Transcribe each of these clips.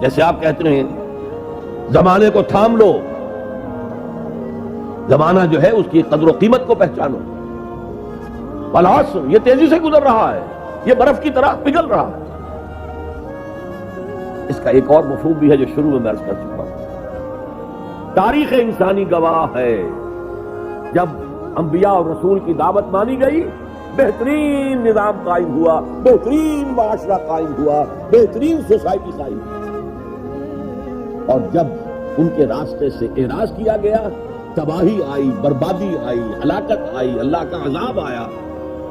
جیسے آپ کہتے ہیں زمانے کو تھام لو، زمانہ جو ہے اس کی قدر و قیمت کو پہچانو. والعصر، یہ تیزی سے گزر رہا ہے، یہ برف کی طرح پگھل رہا ہے. اس کا ایک اور مفہوم بھی ہے جو شروع میں عرض کر چکا ہوں. تاریخ انسانی گواہ ہے، جب انبیاء اور رسول کی دعوت مانی گئی، بہترین نظام قائم ہوا، بہترین معاشرہ قائم ہوا، بہترین سوسائٹی قائم ہوئی. اور جب ان کے راستے سے اعراض کیا گیا، تباہی آئی، بربادی آئی، ہلاکت آئی، اللہ کا عذاب آیا.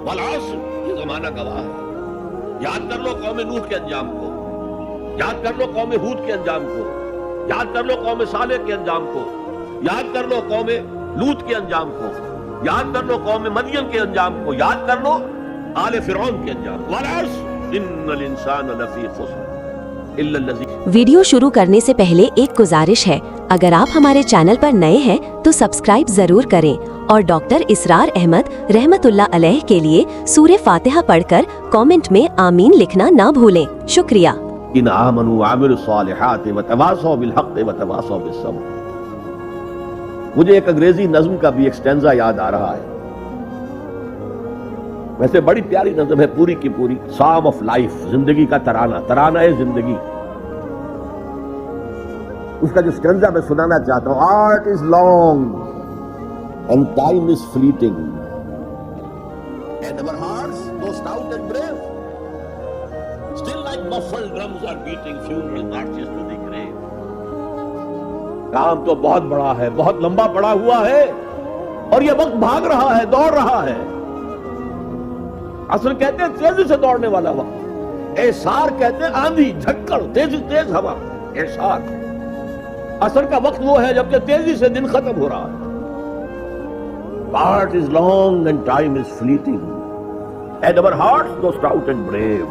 والعصر، یہ زمانہ گواہ ہے. یاد کر لو قوم نوح کے انجام کو، یاد کر لو قوم ہود کے انجام کو، یاد کر لو قوم صالح کے انجام کو، یاد کر لو قوم لوط کے انجام کو، یاد کر لو قوم مدین کے انجام کو، یاد کر لو آل فرعون کے انجام کو. والعصر ان الانسان لفی خسر الا الذین. ویڈیو شروع کرنے سے پہلے ایک گزارش ہے، اگر آپ ہمارے چینل پر نئے ہیں تو سبسکرائب ضرور کریں اور ڈاکٹر اسرار احمد رحمت اللہ علیہ کے لیے سورہ فاتحہ پڑھ کر کامنٹ میں آمین لکھنا نہ بھولیں. شکریہ. ان آمنوا وعملوا الصالحات وتواصوا بالحق وتواصوا بالصبر. مجھے ایک انگریزی نظم کا بھی ایک سٹینزا یاد آ رہا ہے. ویسے بڑی پیاری نظم ہے، پوری کی پوری سانگ آف لائف، زندگی کا ترانہ، ترانہ ہے زندگی. اس کا جو سٹینزا میں سنانا چاہتا ہوں: art is long and time is fleeting and our hearts go stout and brave. Still like muffled drums are beating funeral marches to the grave. کام تو بہت بڑا ہے، بہت لمبا پڑا ہوا ہے، اور یہ وقت بھاگ رہا ہے، دوڑ رہا ہے. اصل کہتے ہیں تیزی سے دوڑنے والا وقت، اعصار کہتے ہیں آندھی، جھکڑ، تیز ہوا. اعصار اثر کا وقت وہ ہے جبکہ تیزی سے دن ختم ہو رہا ہے. Part is long and time is fleeting and our hearts go stout and brave.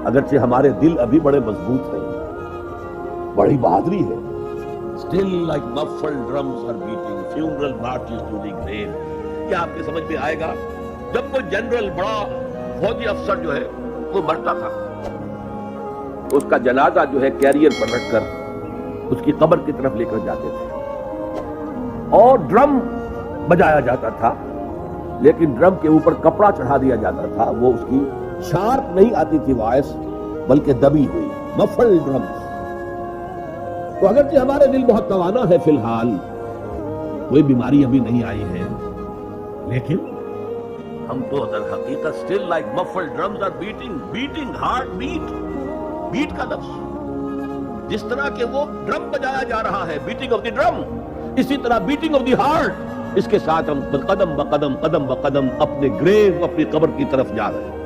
اگرچہ ہمارے دل ابھی بڑے مضبوط ہیں، بڑی بہادری ہے. Still like muffled drums are beating funeral marches to the grave. کیا آپ کے سمجھ میں آئے گا؟ جب کوئی جنرل، بڑا فوجی افسر جو ہے وہ مرتا تھا، اس کا جنازہ جو ہے کیریئر پر رکھ کر اس کی قبر کی طرف لے کر جاتے تھے، اور ڈرم بجایا جاتا تھا، لیکن ڈرم کے اوپر کپڑا چڑھا دیا جاتا تھا. وہ اس کی شارپ نہیں آتی تھی وائس، بلکہ دبی ہوئی مفل ڈرم. تو اگرچہ ہمارے دل بہت توانا ہے، فی الحال کوئی بیماری ابھی نہیں آئی ہے، لیکن ہم تو در حقیقت still like muffled drums are beating heart beat کا لفظ جس طرح کہ وہ ڈرم بجایا جا رہا ہے، بیٹنگ آف دی ڈرم، اسی طرح بیٹنگ آف دی ہارٹ، اس کے ساتھ ہم قدم بقدم اپنے گریو، اپنی قبر کی طرف جا رہے ہیں.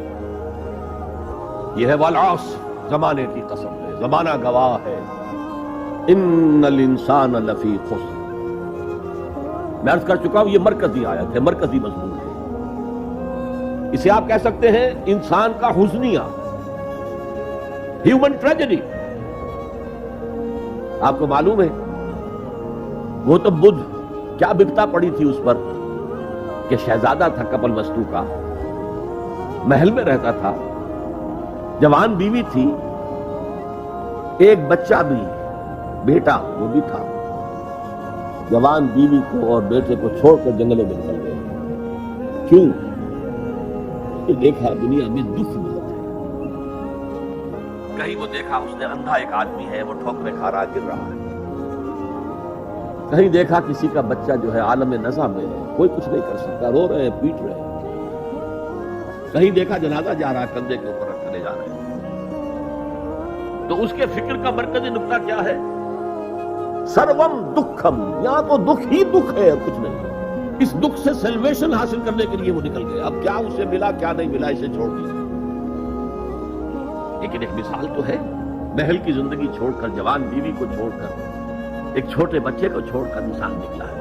یہ ہے والعصر، زمانے کی قسم ہے، زمانہ گواہ ہے. ان الانسان لفی خسر. میں عرض کر چکا ہوں یہ مرکزی آیت ہے، مرکزی مضمون ہے. اسے آپ کہہ سکتے ہیں انسان کا حزنیہ، ہیومن ٹریجڈی. آپ کو معلوم ہے وہ تو بدھ کیا بپتا پڑی تھی اس پر کہ شہزادہ تھا کپل وستو کا، محل میں رہتا تھا، جوان بیوی تھی، ایک بچہ بھی، بیٹا وہ بھی تھا. جوان بیوی کو اور بیٹے کو چھوڑ کر جنگلوں میں نکل گئے. کیوں؟ دیکھا دنیا میں دکھ بہت ہے. کہیں وہ دیکھا اس نے اندھا ایک آدمی ہے، وہ ٹھوکریں کھا رہا، گر رہا ہے. کہیں دیکھا کسی کا بچہ جو ہے عالم نزع میں ہے، کوئی کچھ نہیں کر سکتا، رو رہے ہیں، پیٹ رہے ہیں. کہیں دیکھا جنازہ جا رہا ہے، کندھے کے اوپر رکھنے جا رہے ہیں. تو اس کے فکر کا مرکزی نقطہ کیا ہے؟ سروم دکھم، یہاں تو دکھ ہی دکھ ہے اور کچھ نہیں. اس دکھ سے سیلویشن حاصل کرنے کے لیے وہ نکل گئے. اب کیا اسے ملا کیا نہیں ملا اسے چھوڑ دیا. لیکن ایک مثال تو ہے، محل کی زندگی چھوڑ کر، جوان بیوی کو چھوڑ کر، ایک چھوٹے بچے کو چھوڑ کر انسان نکلا ہے.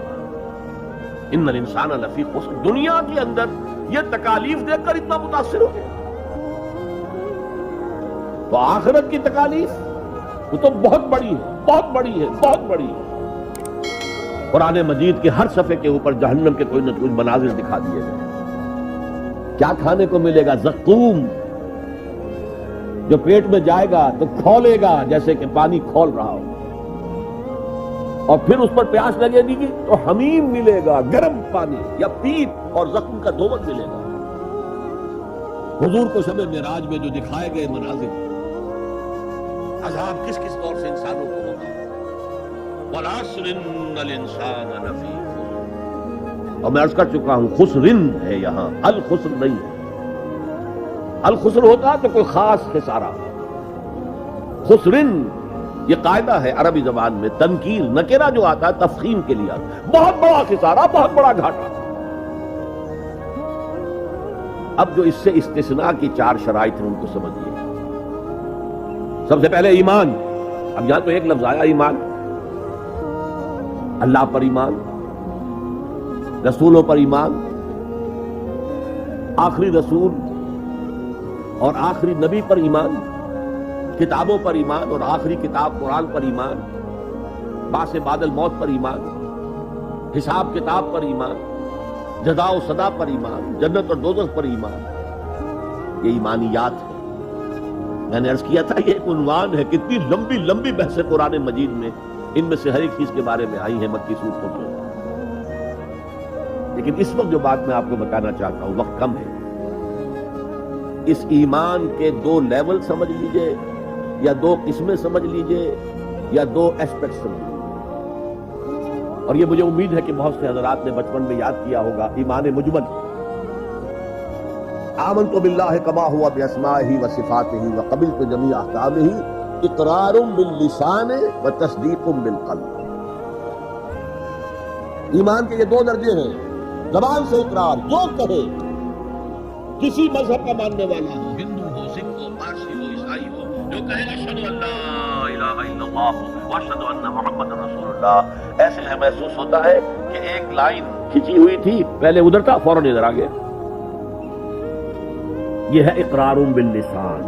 ان الانسان لفی خسر. دنیا کے اندر یہ تکالیف دیکھ کر اتنا متاثر ہو گیا، تو آخرت کی تکالیف وہ تو بہت بڑی ہے، بہت بڑی ہے، بہت بڑی ہے. قرآن مجید کے ہر صفحے کے اوپر جہنم کے کوئی نہ کوئی مناظر دکھا دیے گئے. کیا کھانے کو ملے گا؟ زقوم. جو پیٹ میں جائے گا تو کھولے گا جیسے کہ پانی کھول رہا ہو، اور پھر اس پر پیاس لگے گی تو حمیم ملے گا، گرم پانی یا پیپ اور زخم کا دھون ملے گا۔ حضور کو شب معراج میں جو دکھائے گئے مناظر، عذاب کس کس طور سے انسانوں کو ہوگا، وَالْعَصْرِ إِنَّ الْإِنسَانَ لَفِي خُسْرٍ، اور میں عرض کر چکا ہوں خسرن ہے یہاں، الخسر نہیں ہے۔ الخسر ہوتا تو کوئی خاص خسارہ، خسرن یہ قاعدہ ہے عربی زبان میں، تنکیر نکرہ جو آتا ہے تفخیم کے لیے، بہت بڑا خسارہ، بہت بڑا گھاٹا۔ اب جو اس سے استثناء کی چار شرائط ہیں ان کو سمجھیے۔ سب سے پہلے ایمان، اب یہاں تو ایک لفظ آیا ایمان، اللہ پر ایمان، رسولوں پر ایمان، آخری رسول اور آخری نبی پر ایمان، کتابوں پر ایمان اور آخری کتاب قرآن پر ایمان، باس بعد الموت پر ایمان، حساب کتاب پر ایمان، جزا و سزا پر ایمان، جنت اور دوزخ پر ایمان۔ یہ ایمانیات ہے۔ میں نے عرض کیا تھا یہ ایک عنوان ہے، کتنی لمبی لمبی بحث قرآن مجید میں ان میں سے ہر ایک چیز کے بارے میں آئی ہے مکی صورتوں میں، لیکن اس وقت جو بات میں آپ کو بتانا چاہتا ہوں، وقت کم ہے، اس ایمان کے دو لیول سمجھ لیجئے، یا دو قسمیں سمجھ لیجئے، یا دو ایسپیکٹ سمجھ لیجئے۔ اور یہ مجھے امید ہے کہ بہت سے حضرات نے بچپن میں یاد کیا ہوگا ایمان مجمل، آمنت باللہ کما ہوا باسمائہ وصفاتہ وقبلت جمیع احکامہ اقرار باللسان وتصدیق بالقلب۔ ایمان کے یہ دو درجے ہیں، زبان سے اقرار، جو کہے، کسی مذہب کا ماننے والا ہو، ہندو ہو، سکھ ہو، پارسی ہو، عیسائی ہو، جو کہے اشہد ان لا الہ الا اللہ واشہد ان محمد رسول اللہ، ایسے ہے محسوس ہوتا ہے کہ ایک لائن کھینچی ہوئی تھی، پہلے ادھر تھا فوراً ادھر آ گیا۔ یہ ہے اقرار باللسان۔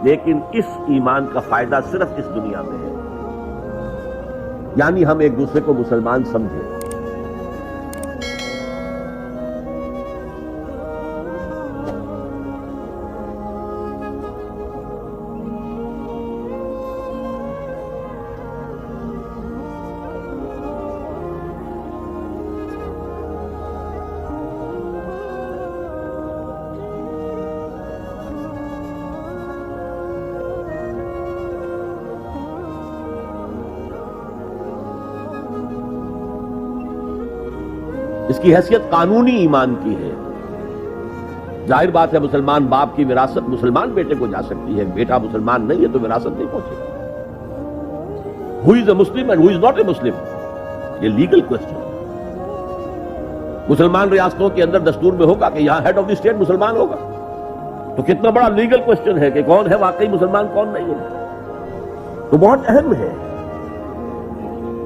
لیکن اس ایمان کا فائدہ صرف اس دنیا میں ہے، یعنی ہم ایک دوسرے کو مسلمان سمجھیں۔ اس کی حیثیت قانونی ایمان کی ہے۔ ظاہر بات ہے مسلمان باپ کی وراثت مسلمان بیٹے کو جا سکتی ہے، بیٹا مسلمان نہیں ہے تو وراثت نہیں پہنچے گی۔ Who is a Muslim and who is not a Muslim؟ یہ لیگل کوسچن۔ مسلمان ریاستوں کے اندر دستور میں ہوگا کہ یہاں ہیڈ آف دی اسٹیٹ مسلمان ہوگا، تو کتنا بڑا لیگل کوسچن ہے کہ کون ہے واقعی مسلمان کون نہیں ہے، تو بہت اہم ہے۔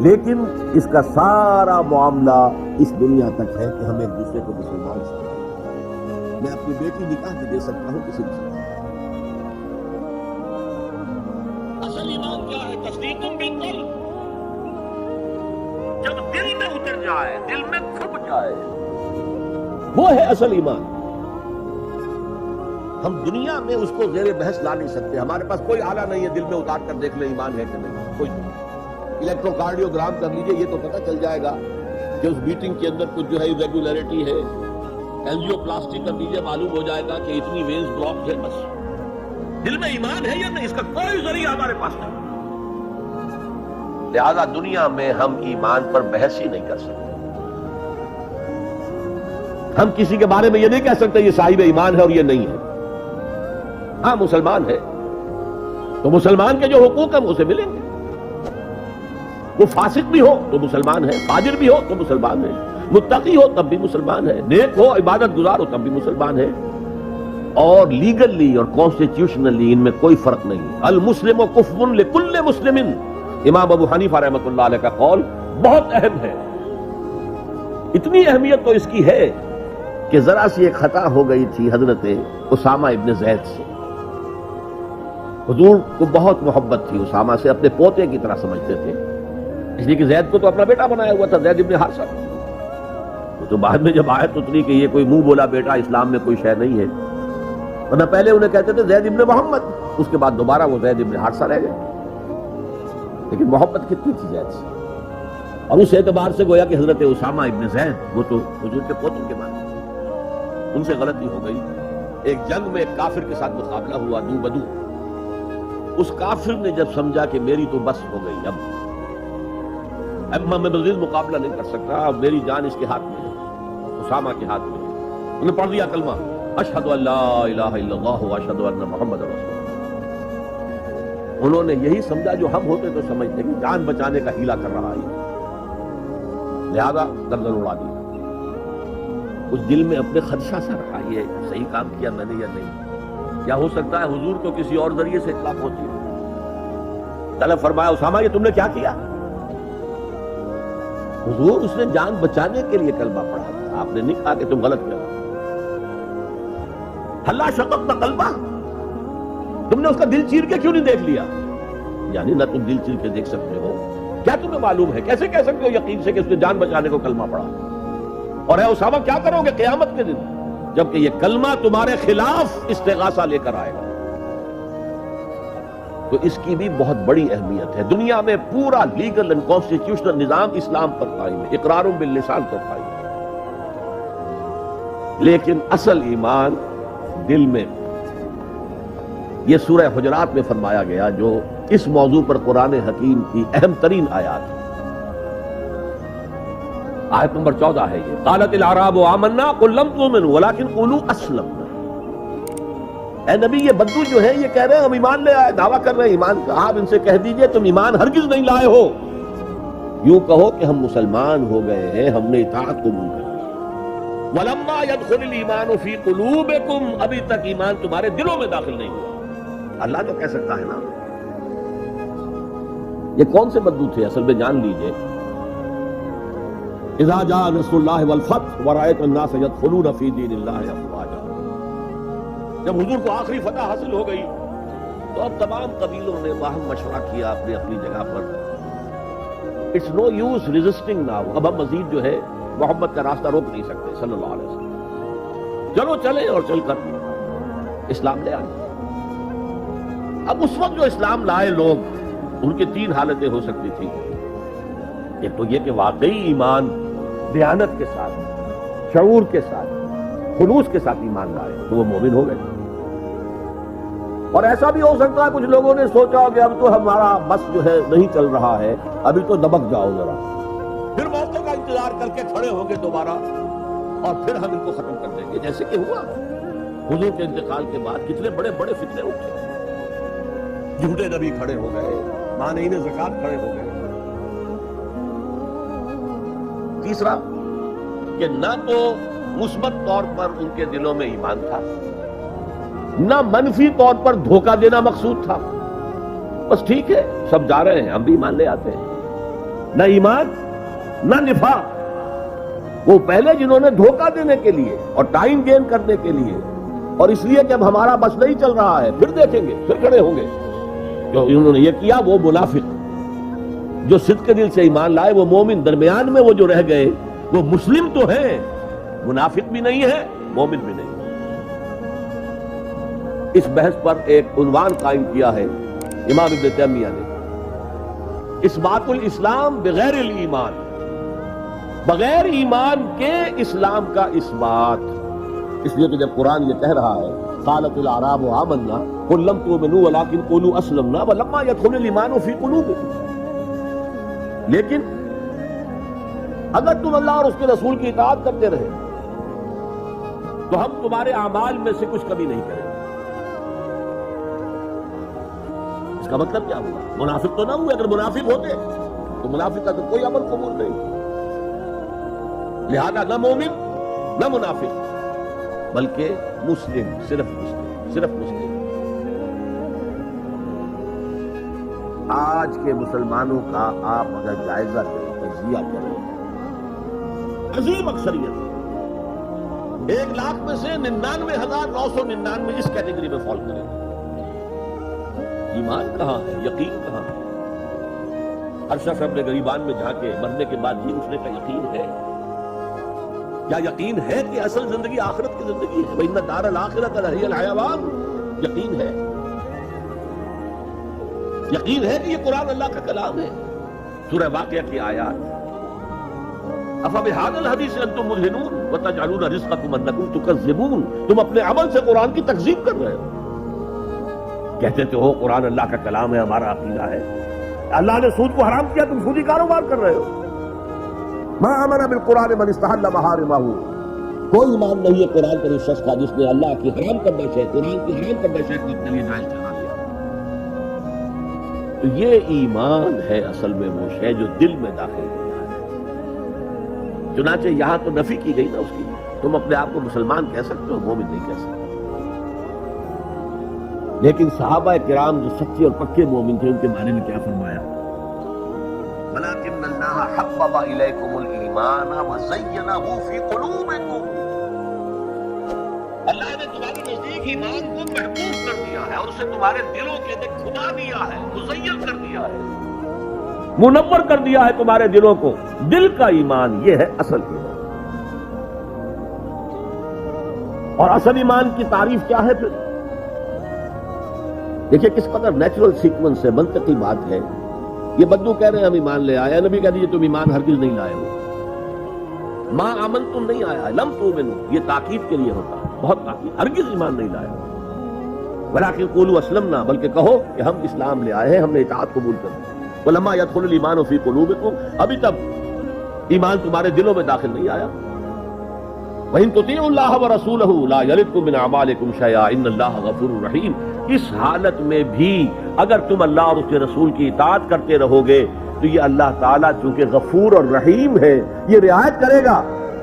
لیکن اس کا سارا معاملہ اس دنیا تک ہے کہ ہم ایک دوسرے کو مسلمان سمجھیں۔ میں اپنی بیٹی نکاح کے دے سکتا ہوں کسی مسلمان۔ اصل ایمان کیا ہے؟ تصدیق بالقلب، جب دل میں اتر جائے، دل میں کھپ جائے، وہ ہے اصل ایمان۔ ہم دنیا میں اس کو زیر بحث لا نہیں سکتے، ہمارے پاس کوئی آلہ نہیں ہے دل میں اتار کر دیکھ لیں ایمان ہے کہ نہیں، کوئی نہیں۔ الیکٹرو کارڈیوگرام کر لیجئے، یہ تو پتہ چل جائے گا کہ اس بیٹنگ کے اندر کچھ جو ہے irregularity ہے۔ اینجیو پلاسٹی کر لیجئے، معلوم ہو جائے گا کہ اتنی وینز بلاک ہے، بس۔ دل میں ایمان ہے یا نہیں، اس کا کوئی ذریعہ ہمارے پاس نہیں۔ لہذا دنیا میں ہم ایمان پر بحث ہی نہیں کر سکتے۔ ہم کسی کے بارے میں یہ نہیں کہہ سکتے یہ صاحب ایمان ہے اور یہ نہیں ہے۔ ہاں مسلمان ہے تو مسلمان کے جو حقوق ہیں وہ اسے ملیں گے، وہ فاسق بھی ہو تو مسلمان ہے، فاجر بھی ہو تو مسلمان ہے، متقی ہو تب بھی مسلمان ہے، نیک ہو، عبادت گزار ہو تب بھی مسلمان ہے۔ اور لیگلی اور کانسٹیٹیوشنلی ان میں کوئی فرق نہیں۔ المسلم کفو لکل مسلم، امام ابو حنیفہ رحمۃ اللہ علیہ کا قول بہت اہم ہے۔ اتنی اہمیت تو اس کی ہے کہ ذرا سی ایک خطا ہو گئی تھی حضرت اسامہ ابن زید سے۔ حضور کو بہت محبت تھی اسامہ سے، اپنے پوتے کی طرح سمجھتے تھے، اس لیے کہ زید کو تو اپنا بیٹا بنایا ہوا تھا، زید ابن حارثہ۔ وہ تو بعد میں جب آیت اتری کہ یہ کوئی منہ بولا بیٹا اسلام میں کوئی شے نہیں ہے، ورنہ پہلے انہیں کہتے تھے زید ابن محمد، اس کے بعد دوبارہ وہ زید ابن حارثہ رہ گئے، لیکن محبت کتنی تھی زید سے. اور اس اعتبار سے گویا کہ حضرت اسامہ ابن زید وہ تو حضور کے پوتر کے مانتے، ان سے غلطی ہو گئی. ایک جنگ میں ایک کافر کے ساتھ مقابلہ ہوا دو بدو. اس کافر نے جب سمجھا کہ میری تو بس ہو گئی، اب میں مزید مقابلہ نہیں کر سکتا، اب میری جان اس کے ہاتھ میں ہے، اسامہ کے ہاتھ میں ہے. انہوں نے پڑھ دیا کلمہ اشہد ان لا الہ الا اللہ واشہد ان محمد رسول اللہ. انہوں نے یہی سمجھا جو ہم ہوتے تو سمجھتے کہ جان بچانے کا ہیلا کر رہا ہے، لہذا گردن اڑا دی. اس دل میں اپنے خدشہ سا رکھا یہ صحیح کام کیا میں نے یا نہیں، یا ہو سکتا ہے حضور کو کسی اور ذریعے سے اطلاع پہنچی. طلب فرمایا اسامہ یہ تم نے کیا کیا؟ حضور اس نے جان بچانے کے لیے کلمہ پڑھا تھا، آپ نے نہیں کہا کہ تم غلط کر. اللہ شققت قلبہ، تم نے اس کا دل چیر کے کیوں نہیں دیکھ لیا؟ یعنی نہ تم دل چیر کے دیکھ سکتے ہو، کیا تمہیں معلوم ہے؟ کیسے کہہ سکتے ہو یقین سے کہ اس نے جان بچانے کو کلمہ پڑھا؟ اور اے اسامہ کیا کرو گے قیامت کے دن جبکہ یہ کلمہ تمہارے خلاف استغاثہ لے کر آئے گا؟ تو اس کی بھی بہت بڑی اہمیت ہے. دنیا میں پورا لیگل اینڈ کانسٹیٹیوشنل نظام اسلام پر قائم ہے، اقرار باللسان پر قائم ہے، لیکن اصل ایمان دل میں. یہ سورہ حجرات میں فرمایا گیا جو اس موضوع پر قرآن حکیم کی اہم ترین آیات ہے. آیت نمبر 14 ہے یہ، قالت الاعراب آمنا قل لم تؤمنوا ولکن قولوا اسلمنا. اے نبی یہ بدو جو ہے یہ کہہ رہے ہیں ہم ایمان لے آئے، دعویٰ کر رہے ہیں ایمان کا. آپ ان سے کہہ دیجئے تم ایمان ہرگز نہیں لائے ہو، یوں کہو کہ ہم مسلمان ہو گئے ہیں، ہم نے اطاعت قبول کر لی. وَلَمَّا يَدْخُلِ الْإِيمَانُ فِي قُلُوبِكُمْ، ابھی تک ایمان تمہارے دلوں میں داخل نہیں ہوا. اللہ تو کہہ سکتا ہے نا. یہ کون سے بدو تھے اصل میں جان لیجئے. اذا جاء نصر اللہ والفتح ورأيت الناس يدخلون في دين اللہ افواجا. جب حضور کو آخری فتح حاصل ہو گئی تو اب تمام قبیلوں نے باہم مشورہ کیا اپنی اپنی جگہ پر. It's no use resisting now, اب ہم مزید جو ہے محمد کا راستہ روک نہیں سکتے صلی اللہ علیہ وسلم. چلو چلیں اور چل کر اسلام لے آئے. اب اس وقت جو اسلام لائے لوگ ان کی تین حالتیں ہو سکتی تھی. ایک تو یہ کہ واقعی ایمان دیانت کے ساتھ، شعور کے ساتھ، خلوص کے ساتھ ایمان لائے تو وہ مومن ہو گئے. اور ایسا بھی ہو سکتا ہے کچھ لوگوں نے سوچا کہ اب تو ہمارا بس جو ہے نہیں چل رہا ہے، ابھی تو دبک جاؤ ذرا، پھر موقع کا انتظار کر کے کھڑے ہوں گے دوبارہ اور پھر ہم ان کو ختم کر دیں گے. جیسے کہ ہوا حضور کے انتقال کے بعد کتنے بڑے بڑے فتنے اٹھے. جھوٹے نبی کھڑے ہو گئے، مانعین زکات کھڑے ہو گئے. تیسرا کہ نہ تو مثبت طور پر ان کے دلوں میں ایمان تھا، نہ منفی طور پر دھوکہ دینا مقصود تھا. بس ٹھیک ہے سب جا رہے ہیں ہم بھی ایمان لے آتے ہیں. نہ ایمان نہ نفاق. وہ پہلے جنہوں نے دھوکہ دینے کے لیے اور ٹائم گین کرنے کے لیے اور اس لیے کہ اب ہمارا بس نہیں چل رہا ہے پھر دیکھیں گے پھر کھڑے ہوں گے، جو انہوں نے یہ کیا وہ منافق. جو صدق کے دل سے ایمان لائے وہ مومن. درمیان میں وہ جو رہ گئے وہ مسلم تو ہیں، منافق بھی نہیں ہے، مومن بھی نہیں. اس بحث پر ایک عنوان قائم کیا ہے امام ابن تیمیہ نے، اثبات الاسلام بغیر الایمان، بغیر ایمان کے اسلام کا اثبات. اس لیے کہ جب قرآن یہ کہہ رہا ہے قالت الاعراب آمنا قل لم تؤمنوا ولکن قولوا اسلمنا ولما يدخل الايمان في قلوبكم، لیکن اگر تم اللہ اور اس کے رسول کی اطاعت کرتے رہے تو ہم تمہارے اعمال میں سے کچھ کمی نہیں کریں گے. اس کا مطلب کیا ہوا؟ منافق تو نہ ہوئے. اگر منافق ہوتے تو منافق کا تو کوئی عمل قبول نہیں. لہذا نہ مومن نہ منافق بلکہ مسلم، صرف مسلم، صرف مسلم. آج کے مسلمانوں کا آپ اگر جائزہ کریں، تجزیہ کریں، عظیم اکثریت 1,00,000 میں سے 99,999 اس کیٹیگری میں فال کریں. ایمان کہاں ہے؟ یقین کہاں ہے؟ ہر شخص اپنے گریبان میں جھانکے مرنے کے بعد بھی اٹھنے کا یقین ہے. کیا یقین ہے کہ اصل زندگی آخرت کی زندگی ہے؟ وَإِنَّ دَارَ الْآخِرَةَ لَهِيَ الْحَيَوَانُ، یقین ہے، یقین ہے کہ یہ قرآن اللہ کا کلام ہے۔ سورہ واقعہ کی آیات، أَفَبِهَذَا الْحَدِيثِ أَنْتُمْ مُدْهِنُونَ وَتَجْعَلُونَ رِزْقَكُمْ أَنَّكُمْ تُكَذِّبُونَ، تم اپنے عمل سے قرآن کی تکذیب کر رہے ہو، کہتے تو ہو قرآن اللہ کا کلام ہے، ہمارا عقیدہ ہے، اللہ نے سود کو حرام کیا، تم سودی کاروبار کر رہے ہو۔ ما آمن بالقرآن من استحل محارمہ، کوئی ایمان نہیں ہے قرآن پر اس شخص کا جس نے اللہ کی حرام کردہ شے، قرآن کی حرام کردہ شے کو اپنے لیے جائز ٹھہرا لیا۔ تو یہ ایمان ہے اصل میں وہ شے جو دل میں داخل ہوتا ہے۔ چنانچہ یہاں تو نفی کی گئی نا اس کی، تم اپنے آپ کو مسلمان کہہ سکتے ہو، مومن نہیں کہہ سکتے۔ لیکن صحابہ کرام جو سچے اور پکے مومن تھے ان کے بارے میں کیا فرمایا؟ وَلَكِنَّ اللَّهَ حَبَّبَ إِلَيْكُمُ الْإِيمَانَ وَزَيَّنَهُ فِي قُلُوبِكُمْ، اللہ نے تمہارے نزدیک ایمان کو محبوب کر دیا ہے اور اسے تمہارے دلوں کے اندر کھلا دیا ہے، مزین کر دیا ہے، منور کر دیا ہے تمہارے دلوں کو۔ دل کا ایمان یہ ہے اصل ایمان۔ اور اصل ایمان کی تعریف کیا ہے پھر؟ دیکھیں کس قدر نیچرل سیکوینس ہے، منطقی بات ہے۔ یہ بدو کہہ رہے ہیں ہم ایمان لے آئے، نبی کہہ دیجئے تم ایمان ہرگز نہیں لائے ہو، ما آمن تم نہیں آیا، لم تؤمنوا، یہ تاکید کے لیے ہوتا ہے، بہت تاکید، ہرگز ایمان نہیں لائے ہو۔ ولکن قولوا اسلمنا، بلکہ کہو کہ ہم اسلام لے آئے ہیں، ہم نے اطاعت قبول کر لی۔ ولما يدخل الايمان في قلوبكم، ابھی تک ایمان تمہارے دلوں میں داخل نہیں آیا۔ وَإِن تُطِيعُوا اللَّهَ وَرَسُولَهُ لَا يَلِدْكُم مِّنْ أَعْمَالِكُمْ شَيْئًا إِنَّ اللَّهَ غَفُورٌ رَّحِيمٌ، اس حالت میں بھی اگر تم اللہ اور اس کے رسول کی اطاعت کرتے رہو گے تو یہ اللہ تعالیٰ چونکہ غفور اور رحیم ہے، یہ رعایت کرے گا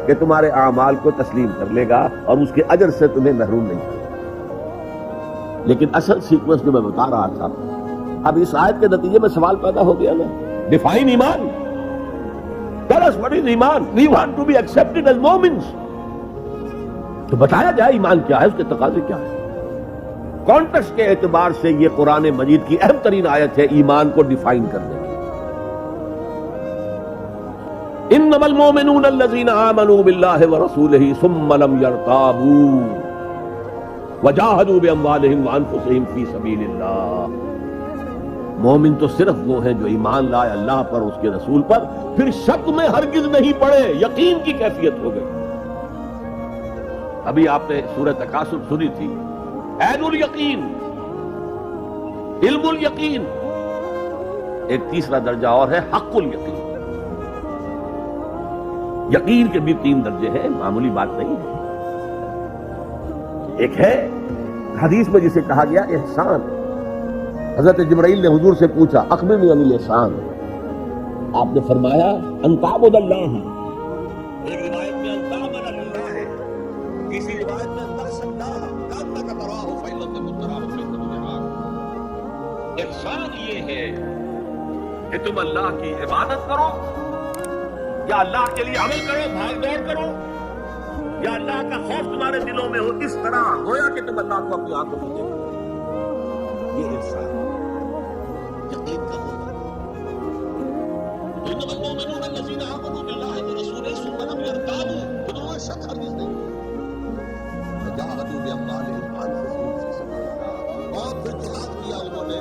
کہ تمہارے اعمال کو تسلیم کر لے گا اور اس کے اجر سے تمہیں محروم نہیں کرے گا۔ لیکن اصل سیکوینس جو میں بتا رہا تھا، اب اس آیت کے نتیجے میں سوال پیدا ہو گیا نا، ڈیفائن ایمان، ٹیل اس واٹ از ایمان، we want to be expected as مومنس، تو بتایا جائے ایمان کیا ہے، اس کے تقاضے کیا ہے۔ کانٹیکسٹ کے اعتبار سے یہ قرآن مجید کی اہم ترین آیت ہے ایمان کو ڈیفائن کرنے کی۔ انما المؤمنون الذين آمنوا بالله ورسوله ثم لم يرتابوا وجاهدوا باموالهم وانفسهم في سبيل الله، مومن تو صرف وہ ہیں جو ایمان لائے اللہ پر، اس کے رسول پر، پھر شک میں ہرگز نہیں پڑے، یقین کی کیفیت ہو گئی۔ ابھی آپ نے سورہ تکاثر سنی تھی، عین الیقین، علم الیقین، ایک تیسرا درجہ اور ہے حق الیقین۔ یقین کے بھی 3 درجے ہیں، معمولی بات نہیں ہے۔ ایک ہے حدیث میں جسے کہا گیا احسان، حضرت جبرائیل نے حضور سے پوچھا اخبرنی عن الاحسان، آپ نے فرمایا ان تعبد اللہ، ایک روایت میں ان تعبد اللہ ہے، کسی روایت میں ان تحسن اللہ کانک تراہ فإن لم تکن تراہ فإنہ یراک۔ احسان یہ ہے کہ تم اللہ کی عبادت کرو، یا اللہ کے لیے عمل کرو، بھاگ دوڑ کرو، یا اللہ کا خوف تمہارے دلوں میں ہو، اس طرح گویا کہ تم اللہ کو اپنی آنکھوں میں دیکھو۔ یہ احسان یقین کا ہوگا۔ انما المؤمنون الذين آمنوا بالله ورسوله ثم لم يرتابوا، انہوں نے شک ہرگز نہیں وجاهدوا باموالهم وانفسهم في سبيل الله، اور پھر جہاد کیا انہوں نے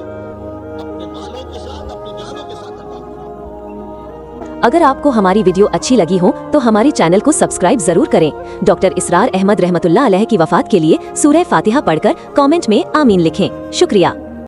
اپنے مالوں کے ساتھ، اپنی جانوں کے ساتھ اللہ کی راہ۔ اگر آپ کو ہماری ویڈیو اچھی لگی ہو تو ہماری چینل کو سبسکرائب ضرور کریں۔ ڈاکٹر اسرار احمد رحمت اللہ علیہ کی وفات کے لیے سورہ فاتحہ پڑھ کر کامنٹ میں آمین لکھیں۔ شکریہ۔